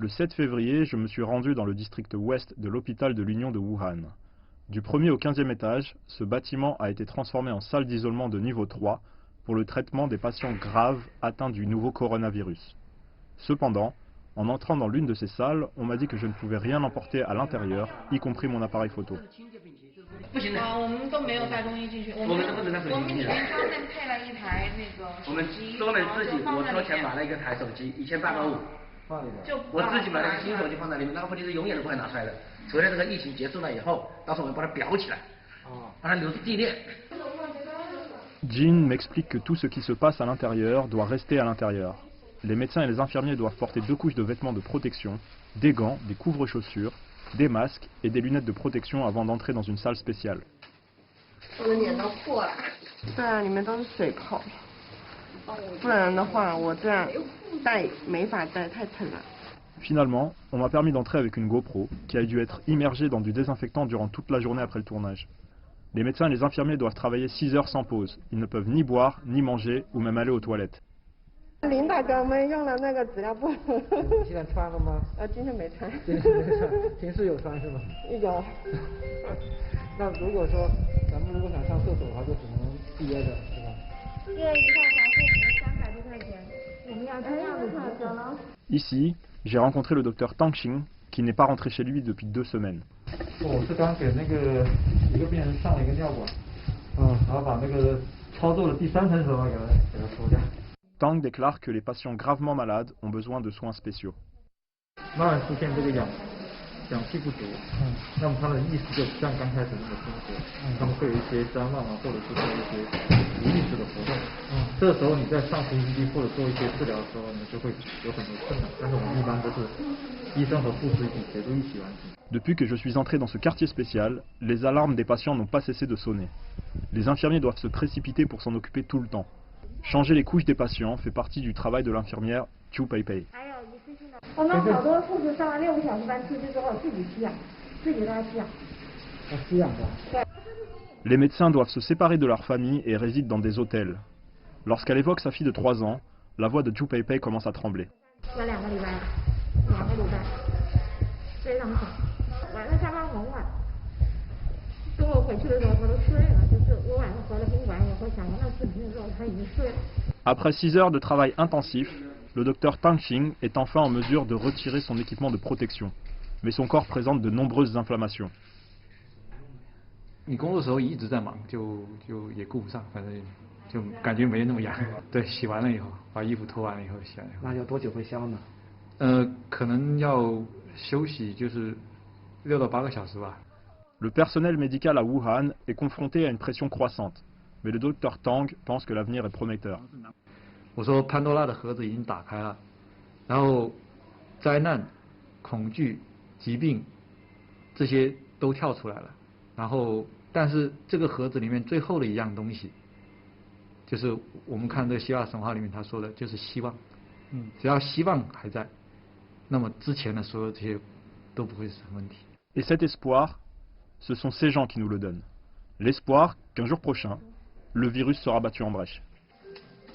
Le 7 février, je me suis rendu dans le district ouest de l'hôpital de l'Union de Wuhan. Du 1er au 15e étage, ce bâtiment a été transformé en salle d'isolement de niveau 3 pour le traitement des patients graves atteints du nouveau coronavirus. Cependant, en entrant dans l'une de ces salles, on m'a dit que je ne pouvais rien emporter à l'intérieur, y compris mon appareil photo. Jean m'explique que tout ce qui se passe à l'intérieur doit rester à l'intérieur. Les médecins et les infirmiers doivent porter 2 couches de vêtements de protection, des gants, des couvre-chaussures, des masques et des lunettes de protection avant d'entrer dans une salle spéciale. Finalement, on m'a permis d'entrer avec une GoPro qui a dû être immergée dans du désinfectant durant toute la journée après le tournage. Les médecins et les infirmiers doivent travailler 6 heures sans pause. Ils ne peuvent ni boire, ni manger ou même aller aux toilettes. Ici, j'ai rencontré le docteur Tang Xing, qui n'est pas rentré chez lui depuis 2 semaines. Tang déclare que les patients gravement malades ont besoin de soins spéciaux. Depuis que je suis entré dans ce quartier spécial, les alarmes des patients n'ont pas cessé de sonner. Les infirmiers doivent se précipiter pour s'en occuper tout le temps. Changer les couches des patients fait partie du travail de l'infirmière Chu Peipei. Les médecins doivent se séparer de leur famille et résident dans des hôtels. Lorsqu'elle évoque sa fille de 3 ans, la voix de Chu Peipei commence à trembler. Après 6 heures de travail intensif, le docteur Tang Xing est enfin en mesure de retirer son équipement de protection. Mais son corps présente de nombreuses inflammations. Le personnel médical à Wuhan est confronté à une pression croissante, mais le docteur Tang pense que l'avenir est prometteur. Et cet espoir, ce sont ces gens qui nous le donnent. L'espoir qu'un jour prochain, le virus sera battu en brèche.